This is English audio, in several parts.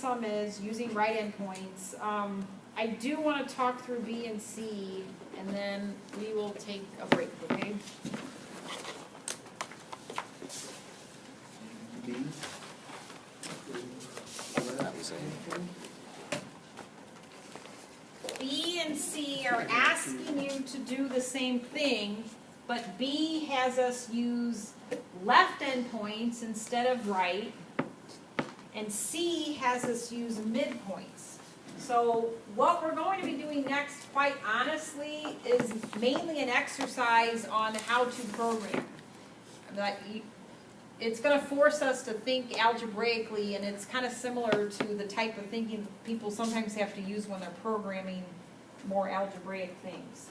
sum is, using right endpoints. I do want to talk through B and C, and then we will take a break, okay? B. B and C are asking you to do the same thing, but B has us use left endpoints instead of right, and C has us use midpoints. So what we're going to be doing next, quite honestly, is mainly an exercise on how to program. It's going to force us to think algebraically, and it's kind of similar to the type of thinking people sometimes have to use when they're programming more algebraic things.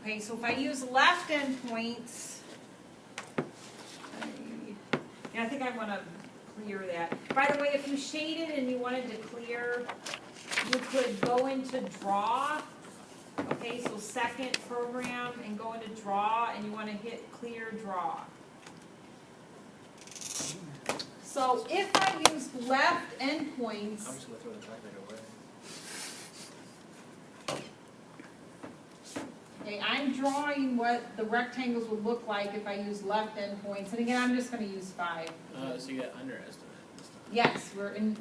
Okay, so if I use left endpoints, I think I want to clear that. By the way, if you shaded and you wanted to clear, you could go into draw. Okay, so second program and go into draw, and you want to hit clear draw. So if I use left endpoints, I'm just going to throw the calculator away. okay, I'm drawing what the rectangles would look like if I use left endpoints. And again, I'm just going to use 5. So you got underestimate. Yes,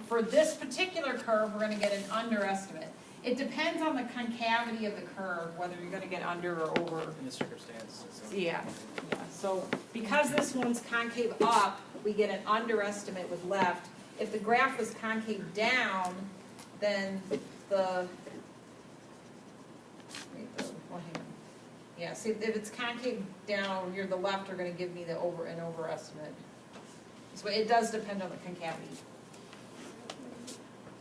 for this particular curve, we're going to get an underestimate. It depends on the concavity of the curve, whether you're going to get under or over. In the circumstance. So. Yeah. So because this one's concave up, we get an underestimate with left. If the graph was concave down, then the, yeah, see, if it's concave down over here, the left are going to give me the overestimate. So it does depend on the concavity.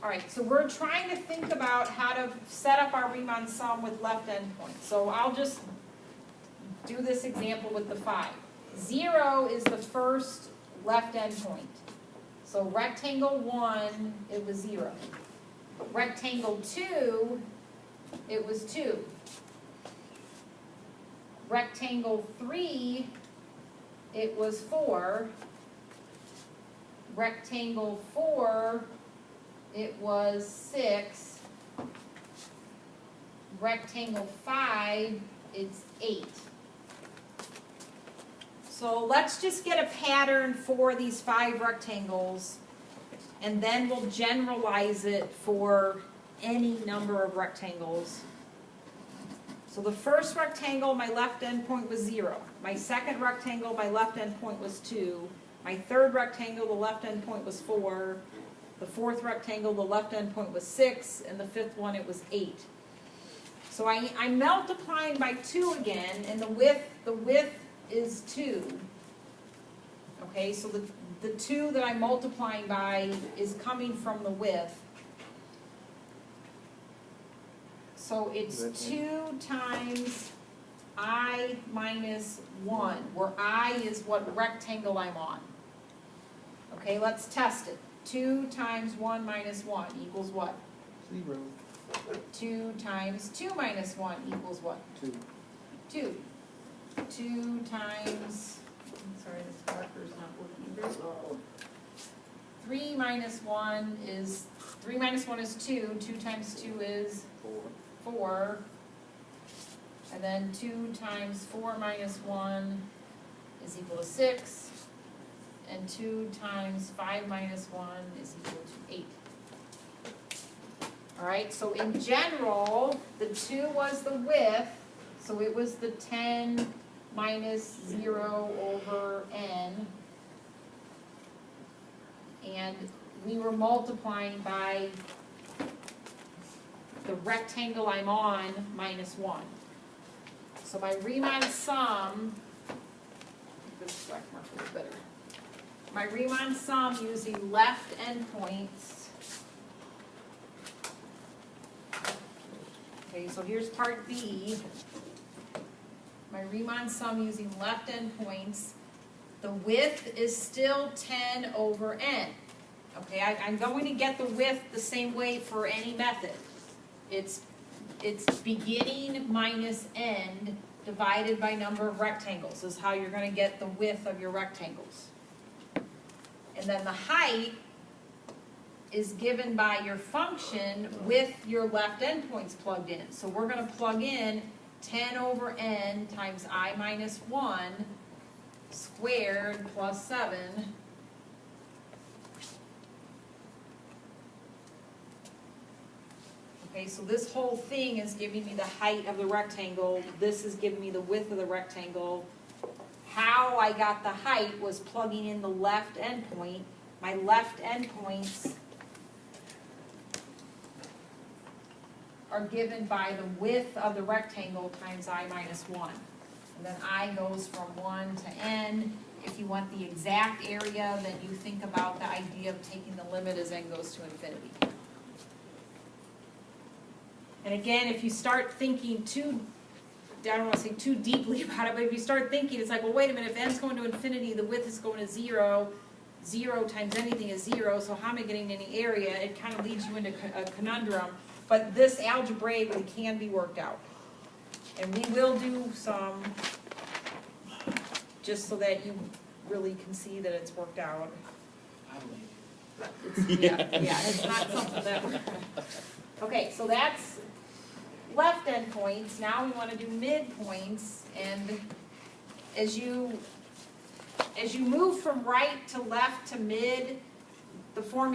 All right, so we're trying to think about how to set up our Riemann sum with left endpoints. So I'll just do this example with the 5. 0 is the first left endpoint. So rectangle 1, it was 0. Rectangle 2, it was 2. Rectangle 3, it was 4. Rectangle 4, it was 6. Rectangle 5, it's 8. So let's just get a pattern for these 5 rectangles, and then we'll generalize it for any number of rectangles. So the first rectangle, my left endpoint was 0. My second rectangle, my left endpoint was 2. My third rectangle, the left endpoint was 4. The fourth rectangle, the left endpoint was 6. And the fifth one, it was 8. So I'm multiplying by 2 again, and the width is 2. Okay, so the 2 that I'm multiplying by is coming from the width. So it's 2 times I minus 1, where I is what rectangle I'm on. Okay, let's test it. 2 times 1 minus 1 equals what? 0. 2 times 2 minus 1 equals what? 2. 2. 2 times, I'm sorry, this marker's not working very well. 3 minus 1 is 2. 2 times 2 is 4. And then 2 times 4 minus 1 is equal to 6. And 2 times 5 minus 1 is equal to 8. All right, so in general, the 2 was the width, so it was the 10 minus 0 over n. And we were multiplying by the rectangle I'm on minus 1. So my Riemann sum, this black marker is better. My Riemann sum using left endpoints. Okay, so here's part B. My Riemann sum using left endpoints. The width is still 10 over n. Okay, I'm going to get the width the same way for any method. It's beginning minus end divided by number of rectangles is how you're going to get the width of your rectangles. And then the height is given by your function with your left endpoints plugged in. So we're gonna plug in 10 over n times I minus 1 squared plus 7. Okay, so this whole thing is giving me the height of the rectangle, this is giving me the width of the rectangle. How I got the height was plugging in the left endpoint. My left endpoints are given by the width of the rectangle times I minus 1. And then I goes from 1 to n. If you want the exact area, then you think about the idea of taking the limit as n goes to infinity. And again, if you start thinking I don't want to say too deeply about it, but if you start thinking, it's like, well, wait a minute, if n's going to infinity, the width is going to 0, 0 times anything is 0, so how am I getting any area? It kind of leads you into a conundrum, but this algebraically can be worked out. And we will do some, just so that you really can see that it's worked out. I believe you. Yeah, it's not something that we're, okay, so that's left endpoints. Now we want to do midpoints, and as you move from right to left to mid, the formula